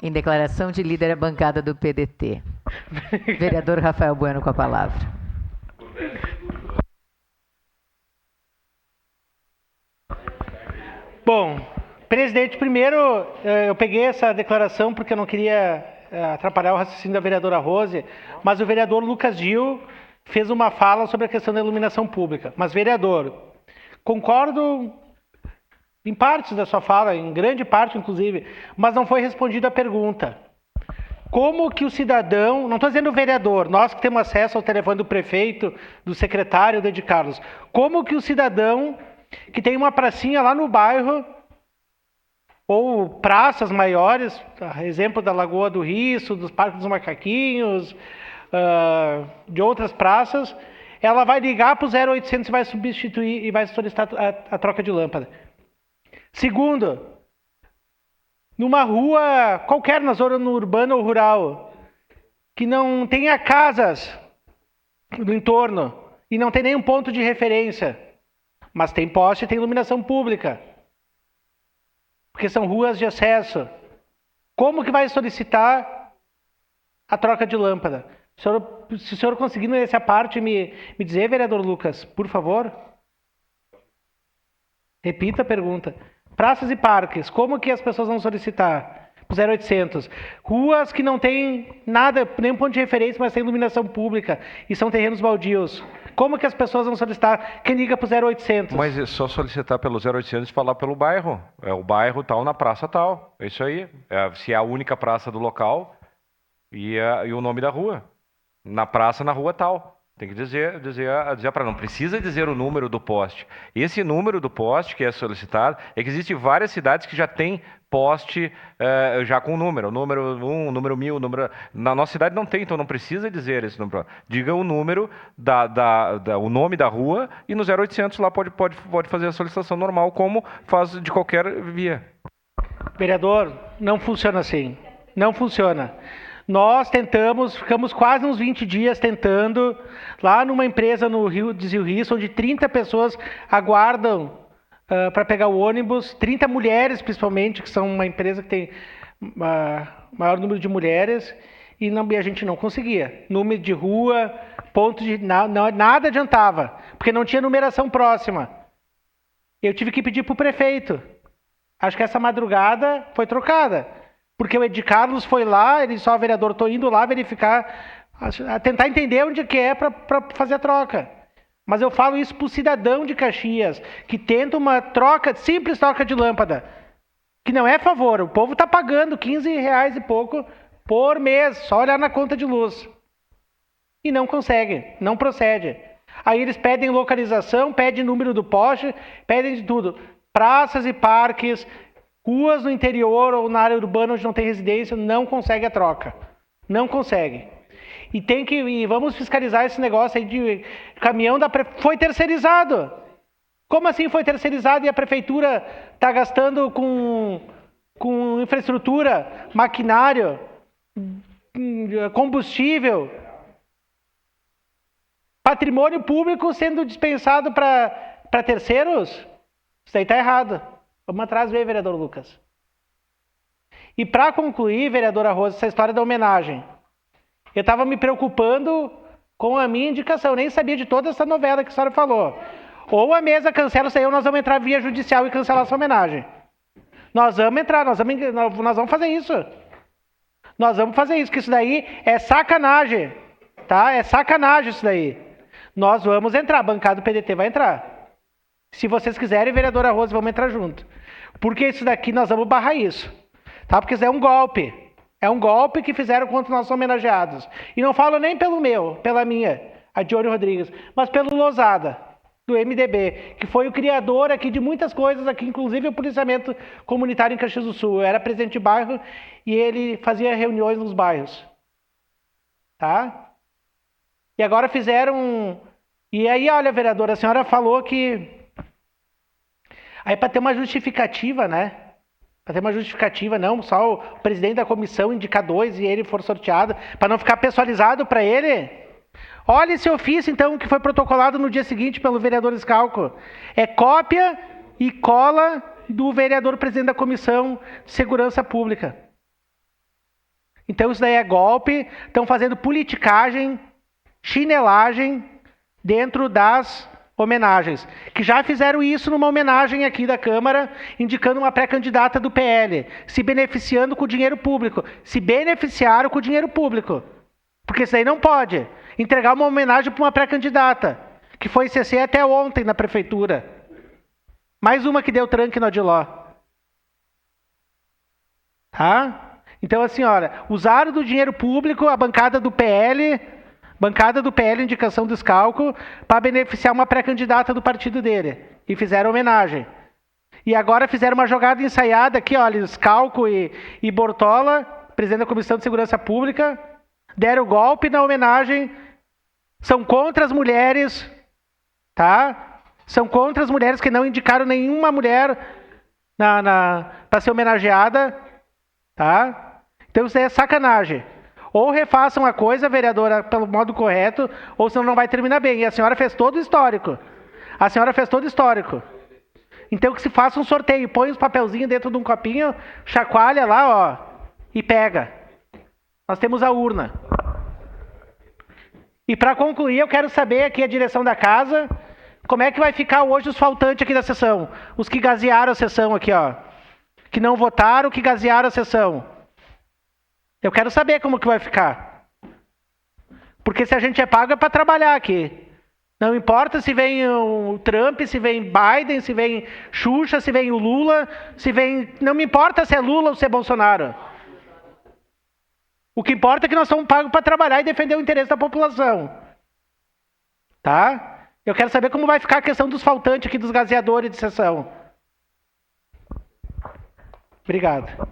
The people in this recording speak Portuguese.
Em declaração de líder, a bancada do PDT. Vereador Rafael Bueno com a palavra. Bom, presidente, primeiro eu peguei essa declaração porque eu não queria atrapalhar o raciocínio da vereadora Rose, mas o vereador Lucas Gil fez uma fala sobre a questão da iluminação pública. Mas, vereador, concordo em partes da sua fala, em grande parte, inclusive, mas não foi respondida a pergunta. Como que o cidadão, não estou dizendo o vereador, nós que temos acesso ao telefone do prefeito, do secretário, do Ed Carlos, como que o cidadão que tem uma pracinha lá no bairro, ou praças maiores, exemplo da Lagoa do Risso, dos Parques dos Macaquinhos, de outras praças, ela vai ligar para o 0800 e vai substituir e vai solicitar a troca de lâmpada. Segundo, numa rua qualquer, na zona urbana ou rural, que não tenha casas no entorno e não tem nenhum ponto de referência, mas tem poste e tem iluminação pública, porque são ruas de acesso. Como que vai solicitar a troca de lâmpada? Se o senhor conseguir nessa parte me dizer, vereador Lucas, por favor. Repita a pergunta. Praças e parques, como que as pessoas vão solicitar? 0800. Ruas que não tem nada, nenhum ponto de referência, mas tem iluminação pública e são terrenos baldios. Como que as pessoas vão solicitar? Quem liga para o 0800? Mas é só solicitar pelo 0800 e falar pelo bairro. É o bairro tal na praça tal. É isso aí. Se é a única praça do local e o nome da rua. Na praça, na rua tal. Tem que dizer para não precisa dizer o número do poste. Esse número do poste que é solicitado é que existem várias cidades que já têm poste já com número 1, número 1000, número... Na nossa cidade não tem, então não precisa dizer esse número. Diga o número, o nome da rua e no 0800 lá pode fazer a solicitação normal, como faz de qualquer via. Vereador, não funciona assim. Não funciona. Nós tentamos, ficamos quase uns 20 dias tentando, lá numa empresa no Rio de Rio Risso, onde 30 pessoas aguardam para pegar o ônibus, 30 mulheres principalmente, que são uma empresa que tem maior número de mulheres, e a gente não conseguia. Número de rua, ponto de... nada adiantava, porque não tinha numeração próxima. Eu tive que pedir para o prefeito. Acho que essa madrugada foi trocada. Porque o Ed Carlos foi lá, ele só, vereador, estou indo lá verificar, tentar entender onde que é para fazer a troca. Mas eu falo isso para o cidadão de Caxias, que tenta uma troca, simples troca de lâmpada, que não é favor, o povo está pagando R$15 e pouco por mês, só olhar na conta de luz. E não consegue, não procede. Aí eles pedem localização, pedem número do poste, pedem de tudo. Praças e parques, ruas no interior ou na área urbana onde não tem residência, não consegue a troca. Não consegue. E vamos fiscalizar esse negócio aí de caminhão foi terceirizado. Como assim foi terceirizado e a prefeitura está gastando com infraestrutura, maquinário, combustível, patrimônio público sendo dispensado para terceiros? Isso aí está errado. Vamos atrás ver, vereador Lucas. E para concluir, vereadora Rosa, essa história da homenagem. Eu estava me preocupando com a minha indicação. Eu nem sabia de toda essa novela que a senhora falou. Ou a mesa cancela isso aí, ou nós vamos entrar via judicial e cancelar essa homenagem. Nós vamos entrar, nós vamos fazer isso. Nós vamos fazer isso, que isso daí é sacanagem. Tá? É sacanagem isso daí. Nós vamos entrar, a bancada do PDT vai entrar. Se vocês quiserem, vereadora Rosa, vamos entrar junto. Porque isso daqui, nós vamos barrar isso. Tá? Porque isso é um golpe. É um golpe que fizeram contra os nossos homenageados. E não falo nem pela minha, a Dione Rodrigues, mas pelo Losada, do MDB, que foi o criador aqui de muitas coisas aqui, inclusive o policiamento comunitário em Caxias do Sul. Eu era presidente de bairro e ele fazia reuniões nos bairros. Tá? E agora fizeram... E aí, olha, vereadora, a senhora falou que... Aí para ter uma justificativa, né? Para ter uma justificativa, não só o presidente da comissão indicar 2 e ele for sorteado, para não ficar pessoalizado para ele. Olha esse ofício, então, que foi protocolado no dia seguinte pelo vereador Scalco. É cópia e cola do vereador presidente da Comissão de Segurança Pública. Então isso daí é golpe, estão fazendo politicagem, chinelagem dentro das homenagens. Que já fizeram isso numa homenagem aqui da Câmara, indicando uma pré-candidata do PL, se beneficiando com o dinheiro público. Se beneficiaram com o dinheiro público. Porque isso aí não pode. Entregar uma homenagem para uma pré-candidata, que foi CC até ontem na prefeitura. Mais uma que deu tranque no Adiló. Tá? Então, assim, olha, usaram do dinheiro público a bancada do PL, indicação do Scalco, para beneficiar uma pré-candidata do partido dele. E fizeram homenagem. E agora fizeram uma jogada ensaiada aqui, olha, Scalco e Bortola, presidente da Comissão de Segurança Pública, deram golpe na homenagem, são contra as mulheres, tá? São contra as mulheres que não indicaram nenhuma mulher para ser homenageada, tá? Então isso aí é sacanagem. Ou refaçam a coisa, vereadora, pelo modo correto, ou senão não vai terminar bem. E a senhora fez todo o histórico. Então que se faça um sorteio, põe os papelzinhos dentro de um copinho, chacoalha lá, ó, e pega. Nós temos a urna. E para concluir, eu quero saber aqui a direção da casa, como é que vai ficar hoje os faltantes aqui da sessão? Os que gazearam a sessão aqui, ó. Que não votaram, que gazearam a sessão. Eu quero saber como que vai ficar. Porque se a gente é pago é para trabalhar aqui. Não importa se vem o Trump, se vem Biden, se vem Xuxa, se vem o Lula, se vem... Não me importa se é Lula ou se é Bolsonaro. O que importa é que nós somos pagos para trabalhar e defender o interesse da população. Tá? Eu quero saber como vai ficar a questão dos faltantes aqui, dos gazeadores de sessão. Obrigado.